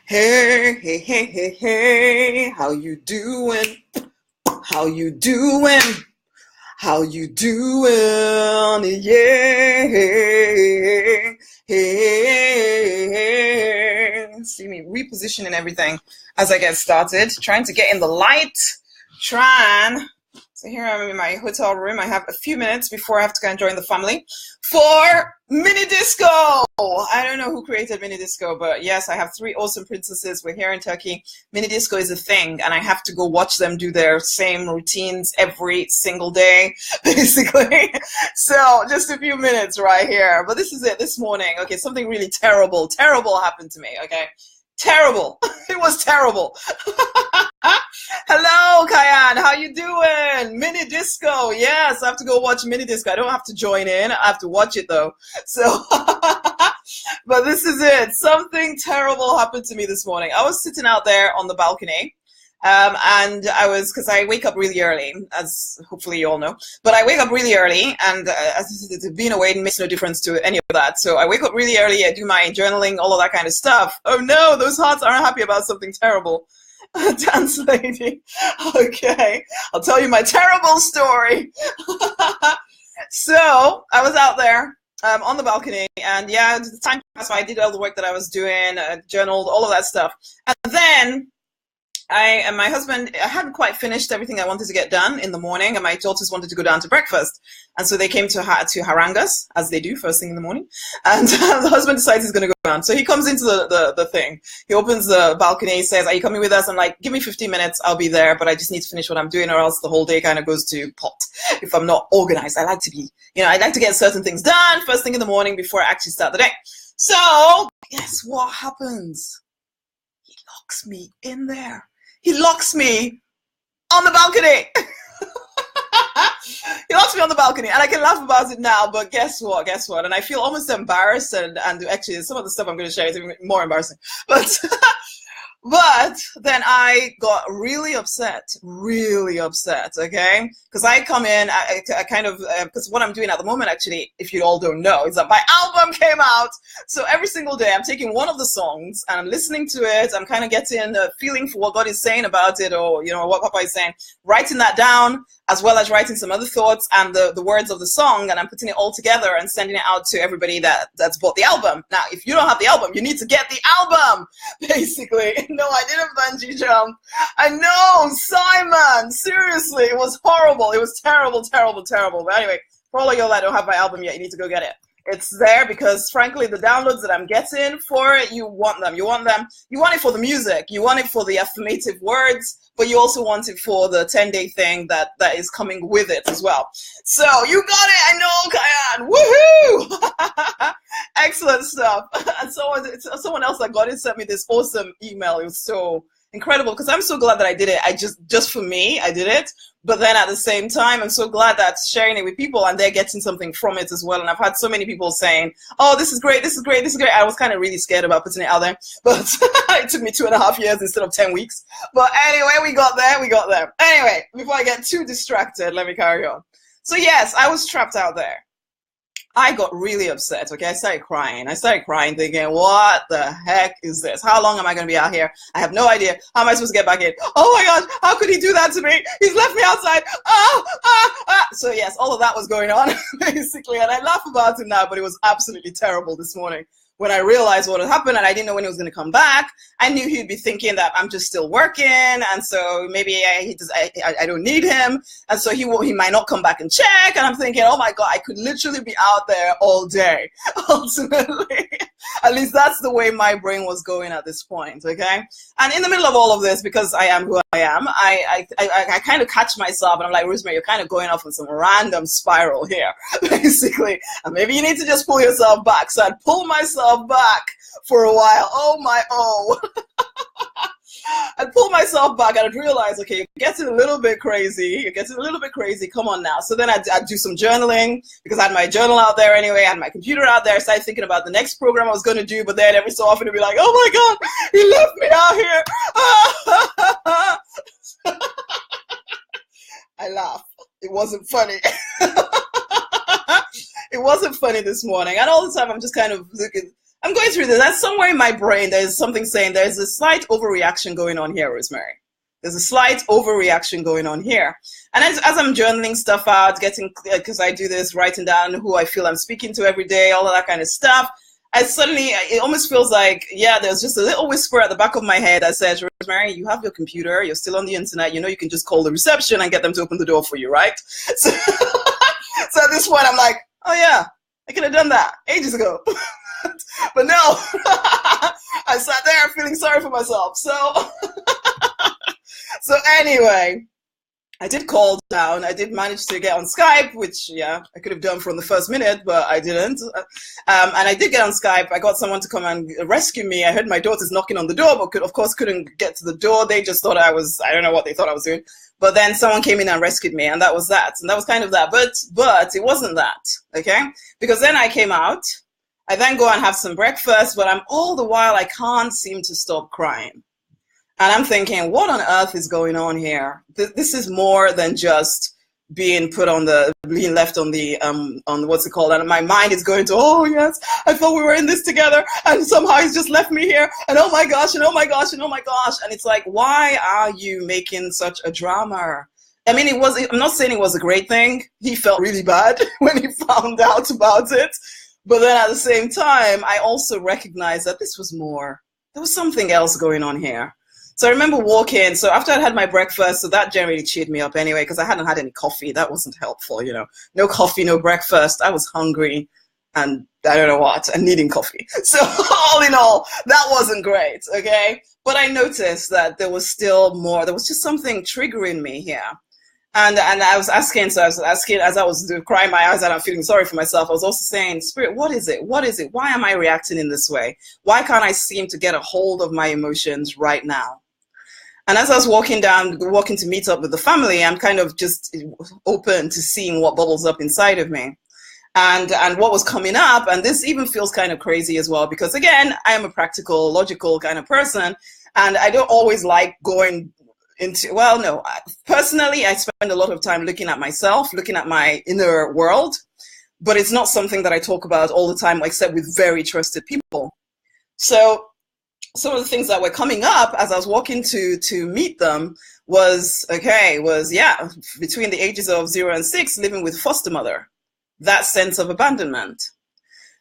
Hey, hey, hey, hey, hey, how you doing? How you doing? How you doing? Yeah. Hey. See me repositioning everything as I get started, trying to get in the light, trying. So here I'm in my hotel room. I have a few minutes before I have to go and join the family for mini disco. I don't know who created mini disco, but yes, I have three awesome princesses. We're here in Turkey. Mini disco is a thing, and I have to go watch them do their same routines every single day, basically. So just a few minutes right here. But this is it this morning. Okay, something really terrible, terrible happened to me. Okay, terrible. It was terrible. Hello, Kyan. How you doing? Mini disco. Yes, I have to go watch mini disco. I don't have to join in. I have to watch it though. So, but this is it. Something terrible happened to me this morning. I was sitting out there on the balcony. And I was, because I wake up really early, as hopefully you all know, but I wake up really early, and being awake makes no difference to any of that. So I wake up really early, I do my journaling, all of that kind of stuff. Oh no, those hearts aren't happy about something terrible. Dance lady. Okay, I'll tell you my terrible story. So I was out there on the balcony, and yeah, the time passed by. I did all the work that I was doing, journaled, all of that stuff, and then I and my husband, I hadn't quite finished everything I wanted to get done in the morning, and my daughters wanted to go down to breakfast, and so they came to harangue us, as they do first thing in the morning. And the husband decides he's going to go down, so he comes into the thing. He opens the balcony, he says, "Are you coming with us?" I'm like, "Give me 15 minutes, I'll be there, but I just need to finish what I'm doing, or else the whole day kind of goes to pot if I'm not organized. I like to be, I like to get certain things done first thing in the morning before I actually start the day." So guess what happens? He locks me in there. He locks me on the balcony. He locks me on the balcony, and I can laugh about it now, but guess what? Guess what? And I feel almost embarrassed, and actually some of the stuff I'm going to share is even more embarrassing. But but then I got really upset, okay? Because I come in, I kind of, because what I'm doing at the moment, actually, if you all don't know, is that my album came out. So every single day, I'm taking one of the songs and I'm listening to it. I'm kind of getting a feeling for what God is saying about it, or, what Papa is saying, writing that down, as well as writing some other thoughts and the words of the song, and I'm putting it all together and sending it out to everybody that's bought the album. Now, if you don't have the album, you need to get the album, basically. No, I didn't bungee jump. I know, Simon, seriously, it was horrible. It was terrible, terrible, terrible. But anyway, for all of y'all that don't have my album yet, you need to go get it. It's there because, frankly, the downloads that I'm getting for it, you want them. You want it for the music. You want it for the affirmative words, but you also want it for the 10-day thing that is coming with it as well. So you got it. I know, Kyan. Woohoo! Excellent stuff. And someone else that got it sent me this awesome email. It was so incredible because I'm so glad that I did it. I just for me, I did it. But then at the same time, I'm so glad that sharing it with people and they're getting something from it as well. And I've had so many people saying, "Oh, this is great, this is great, this is great." I was kind of really scared about putting it out there, but it took me 2.5 years instead of 10 weeks. But anyway, we got there. Anyway, before I get too distracted, let me carry on. So yes, I was trapped out there. I got really upset, okay? I started crying, thinking, what the heck is this? How long am I going to be out here? I have no idea. How am I supposed to get back in? Oh my gosh, how could he do that to me? He's left me outside. So yes, all of that was going on, basically, and I laugh about it now, but it was absolutely terrible this morning. When I realized what had happened and I didn't know when he was going to come back, I knew he'd be thinking that I'm just still working, and so maybe I don't need him, and so he might not come back and check, and I'm thinking, oh my God, I could literally be out there all day, ultimately. At least that's the way my brain was going at this point, okay? And in the middle of all of this, because I am who I am, I kind of catch myself, and I'm like, Rosemary, you're kind of going off on some random spiral here, basically, and maybe you need to just pull yourself back. So I'd pull myself back for a while. I'd pull myself back and I'd realize, okay, you're getting a little bit crazy. Come on now. So then I'd do some journaling because I had my journal out there anyway. I had my computer out there. I started thinking about the next program I was going to do, but then every so often it'd be like, oh my God, he left me out here. I laugh. It wasn't funny. It wasn't funny this morning. And all the time I'm just kind of looking. I'm going through this. That's somewhere in my brain. There's something saying there's a slight overreaction going on here, Rosemary. There's a slight overreaction going on here. And as I'm journaling stuff out, because I do this, writing down who I feel I'm speaking to every day, all of that kind of stuff, it almost feels like, yeah, there's just a little whisper at the back of my head that says, Rosemary, you have your computer, you're still on the internet, you can just call the reception and get them to open the door for you, right? So, so at this point, I'm like, oh yeah, I could have done that ages ago. But no, I sat there feeling sorry for myself. So anyway, I did call down. I did manage to get on Skype, which, yeah, I could have done from the first minute, but I didn't. And I did get on Skype. I got someone to come and rescue me. I heard my daughters knocking on the door, but of course couldn't get to the door. They just thought I don't know what they thought I was doing. But then someone came in and rescued me, and that was that. And that was kind of that. But it wasn't that, okay? Because then I came out. I then go and have some breakfast, but all the while I can't seem to stop crying. And I'm thinking, what on earth is going on here? This is more than just being left on what's it called? And my mind is going to, oh yes, I thought we were in this together, and somehow he's just left me here, and oh my gosh, and oh my gosh, and oh my gosh. And it's like, why are you making such a drama? I mean, I'm not saying it was a great thing. He felt really bad when he found out about it. But then at the same time, I also recognized that this was more. There was something else going on here. So I remember walking. So after I'd had my breakfast, so that generally cheered me up anyway, because I hadn't had any coffee. That wasn't helpful, No coffee, no breakfast. I was hungry and I don't know what, and needing coffee. So all in all, that wasn't great, okay? But I noticed that there was still more. There was just something triggering me here. And I was asking as I was crying my eyes out and feeling sorry for myself, I was also saying, Spirit, what is it? What is it? Why am I reacting in this way? Why can't I seem to get a hold of my emotions right now? And as I was walking to meet up with the family, I'm kind of just open to seeing what bubbles up inside of me. And what was coming up, and this even feels kind of crazy as well, because again, I am a practical, logical kind of person, and I don't always like going personally, I spend a lot of time looking at myself, looking at my inner world, but it's not something that I talk about all the time, except with very trusted people. So some of the things that were coming up as I was walking to meet them was between the ages of 0 and 6, living with foster mother, that sense of abandonment.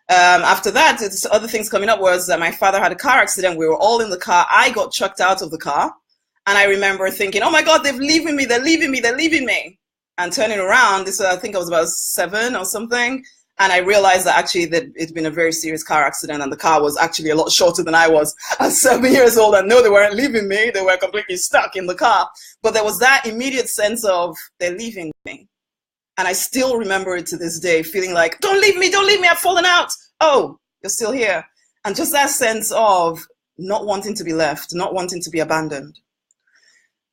After that, other things coming up was that my father had a car accident. We were all in the car. I got chucked out of the car. And I remember thinking, oh my God, they're leaving me. And turning around, I think I was about 7 or something. And I realized that actually that it'd been a very serious car accident, and the car was actually a lot shorter than I was at 7 years old. And no, they weren't leaving me. They were completely stuck in the car. But there was that immediate sense of they're leaving me. And I still remember it to this day, feeling like, don't leave me, I've fallen out. Oh, you're still here. And just that sense of not wanting to be left, not wanting to be abandoned.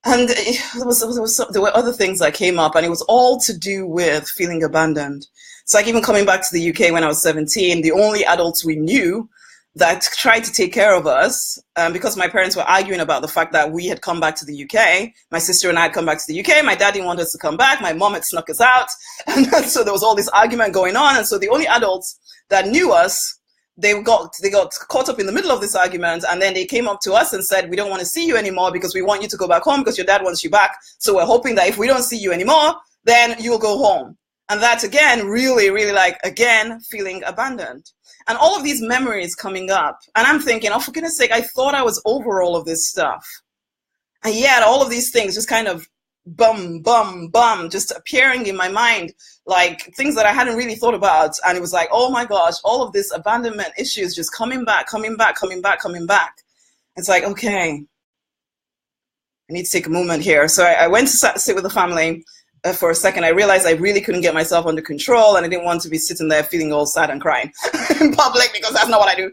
And there were other things that came up, and it was all to do with feeling abandoned. So like even coming back to the UK when I was 17, the only adults we knew that tried to take care of us, because my parents were arguing about the fact that we had come back to the UK. My sister and I had come back to the UK. My dad didn't want us to come back. My mom had snuck us out. And so there was all this argument going on. And so the only adults that knew us, they got caught up in the middle of this argument, and then they came up to us and said, we don't want to see you anymore because we want you to go back home because your dad wants you back. So we're hoping that if we don't see you anymore, then you'll go home. And that's again, really, really feeling abandoned. And all of these memories coming up. And I'm thinking, oh, for goodness sake, I thought I was over all of this stuff. And yet all of these things just kind of just appearing in my mind, like things that I hadn't really thought about. And it was like, oh my gosh, all of this abandonment issues just coming back. It's like, okay, I need to take a moment here. So I went to sit with the family for a second. I realized I really couldn't get myself under control, and I didn't want to be sitting there feeling all sad and crying in public, because that's not what I do.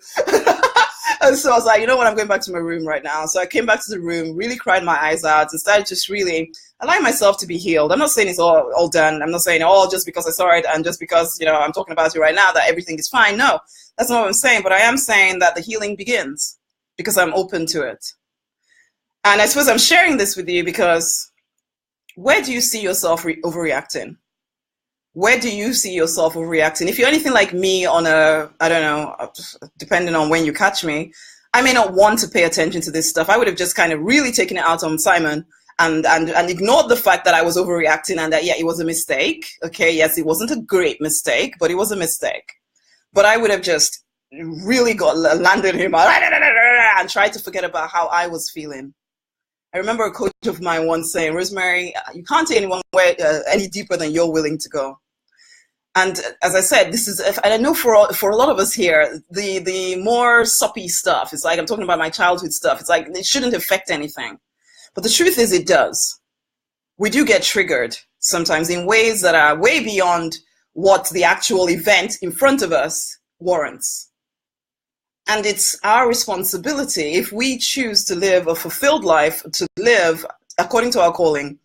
And so I was like, you know what, I'm going back to my room right now. So I came back to the room, really cried my eyes out, and started just really allowing myself to be healed. I'm not saying it's all done. I'm not saying, just because I saw it and just because, I'm talking about it right now, that everything is fine. No, that's not what I'm saying. But I am saying that the healing begins because I'm open to it. And I suppose I'm sharing this with you because where do you see yourself overreacting? Where do you see yourself overreacting? If you're anything like me on a, I don't know, depending on when you catch me, I may not want to pay attention to this stuff. I would have just kind of really taken it out on Simon and ignored the fact that I was overreacting and that, yeah, it was a mistake. Okay, yes, it wasn't a great mistake, but it was a mistake. But I would have just really landed him and tried to forget about how I was feeling. I remember a coach of mine once saying, Rosemary, you can't take anyone any deeper than you're willing to go. And as I said, this is, and I know for a lot of us here, the more soppy stuff, it's like, I'm talking about my childhood stuff, it's like, it shouldn't affect anything. But the truth is it does. We do get triggered sometimes in ways that are way beyond what the actual event in front of us warrants. And it's our responsibility, if we choose to live a fulfilled life, to live according to our calling,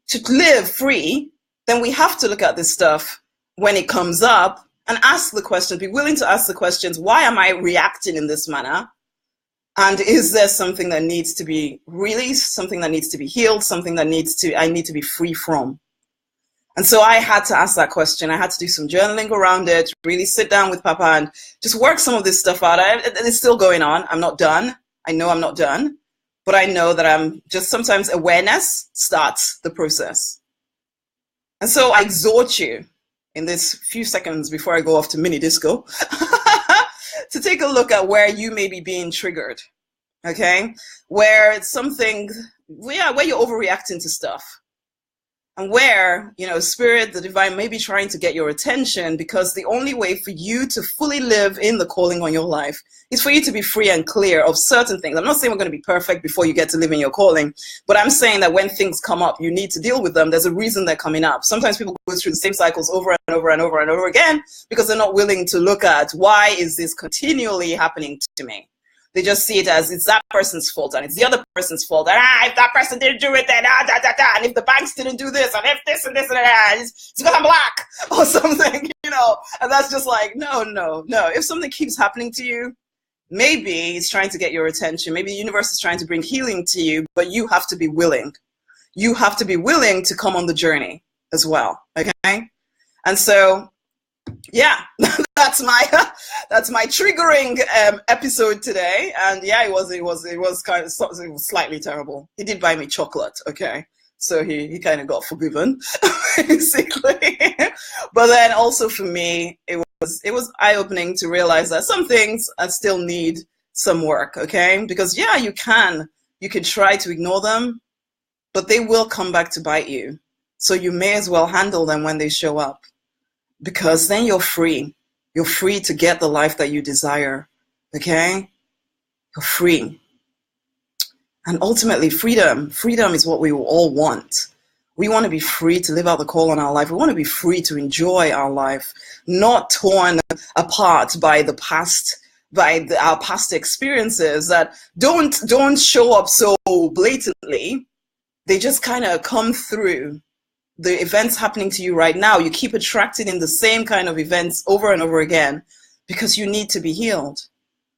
to live free, then we have to look at this stuff when it comes up and ask the question, be willing to ask the questions, why am I reacting in this manner? And is there something that needs to be released, something that needs to be healed, something that I need to be free from? And so I had to ask that question. I had to do some journaling around it, really sit down with Papa and just work some of this stuff out. It's still going on. I'm not done. I know I'm not done, but I know that I'm just, sometimes awareness starts the process. And so I exhort you in this few seconds before I go off to mini disco to take a look at where you may be being triggered, okay? Where it's something, yeah, where you're overreacting to stuff. And where, you know, Spirit, the divine, may be trying to get your attention, because the only way for you to fully live in the calling on your life is for you to be free and clear of certain things. I'm not saying we're going to be perfect before you get to live in your calling, but I'm saying that when things come up, you need to deal with them. There's a reason they're coming up. Sometimes people go through the same cycles over and over and over and over again because they're not willing to look at, why is this continually happening to me? They just see it as it's that person's fault and it's the other person's fault. And if that person didn't do it, then and if the banks didn't do this, and if this and this and that, it's because I'm black or something, you know. And that's just like, no. If something keeps happening to you, maybe it's trying to get your attention. Maybe the universe is trying to bring healing to you, but you have to be willing. You have to be willing to come on the journey as well, okay? And so, yeah, that's my triggering episode today. And yeah, it was kind of, it was slightly terrible. He did buy me chocolate, okay, so he kind of got forgiven basically. But then also for me, it was eye-opening to realize that some things still need some work, okay? Because yeah, you can try to ignore them, but they will come back to bite you. So you may as well handle them when they show up, because then you're free. You're free to get the life that you desire, okay? You're free. And ultimately, freedom is what we all want. We want to be free to live out the call on our life. We want to be free to enjoy our life, not torn apart by the past, by our past experiences that don't show up so blatantly. They just kind of come through the events happening to you right now. You keep attracting in the same kind of events over and over again because you need to be healed.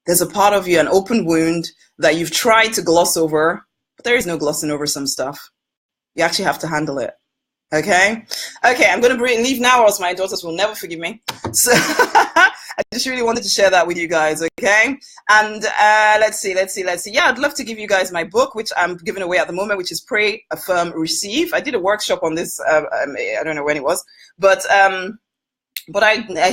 There's a part of you, an open wound that you've tried to gloss over, but there is no glossing over some stuff. You actually have to handle it. Okay, I'm going to leave now or else my daughters will never forgive me. So I just really wanted to share that with you guys, okay? And let's see. Yeah, I'd love to give you guys my book, which I'm giving away at the moment, which is Pray, Affirm, Receive. I did a workshop on this, I don't know when it was, but I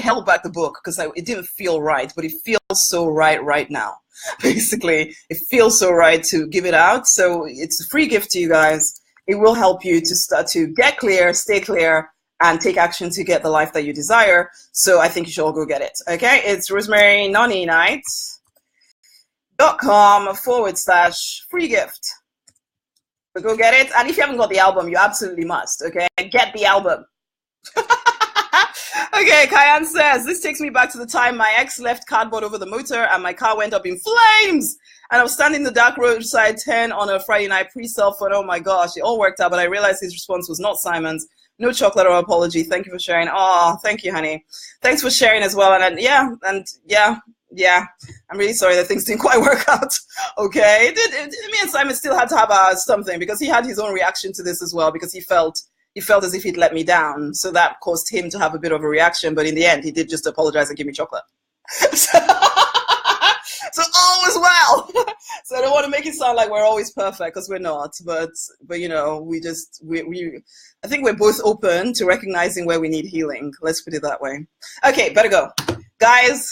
held back the book because it didn't feel right, but it feels so right now. Basically, it feels so right to give it out. So it's a free gift to you guys. It will help you to start to get clear, stay clear, and take action to get the life that you desire. So I think you should all go get it. Okay, it's rosemarynoninight.com/free gift. So go get it. And if you haven't got the album, you absolutely must. Okay, get the album. Okay, Kyan says, this takes me back to the time my ex left cardboard over the motor and my car went up in flames. And I was standing in the dark roadside 10 on a Friday night pre-cell phone. Oh my gosh, it all worked out, but I realized his response was not Simon's. No chocolate or apology. Thank you for sharing. Oh, thank you, honey. Thanks for sharing as well. And yeah, I'm really sorry that things didn't quite work out. Okay, me and Simon still had to have something because he had his own reaction to this as well, because he felt he felt as if he'd let me down. So that caused him to have a bit of a reaction. But in the end, he did just apologize and give me chocolate. So, so all was well. So I don't want to make it sound like we're always perfect, because we're not. But you know, we I think we're both open to recognizing where we need healing. Let's put it that way. Okay, better go. Guys,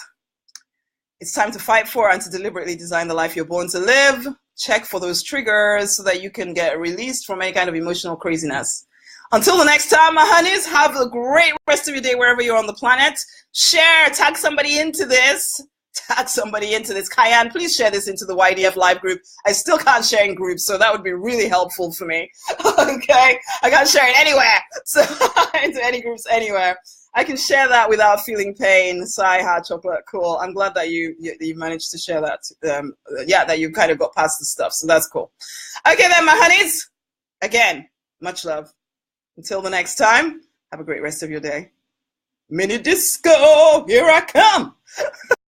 it's time to fight for and to deliberately design the life you're born to live. Check for those triggers so that you can get released from any kind of emotional craziness. Until the next time, my honeys, have a great rest of your day wherever you're on the planet. Share, tag somebody into this. Tag somebody into this. Kyan, please share this into the YDF live group. I still can't share in groups, so that would be really helpful for me. Okay? I can't share it anywhere. So into any groups anywhere. I can share that without feeling pain. Sai had chocolate. Cool. I'm glad that you managed to share that. Yeah, that you kind of got past the stuff. So that's cool. Okay then, my honeys. Again, much love. Until the next time, have a great rest of your day. Mini disco, here I come.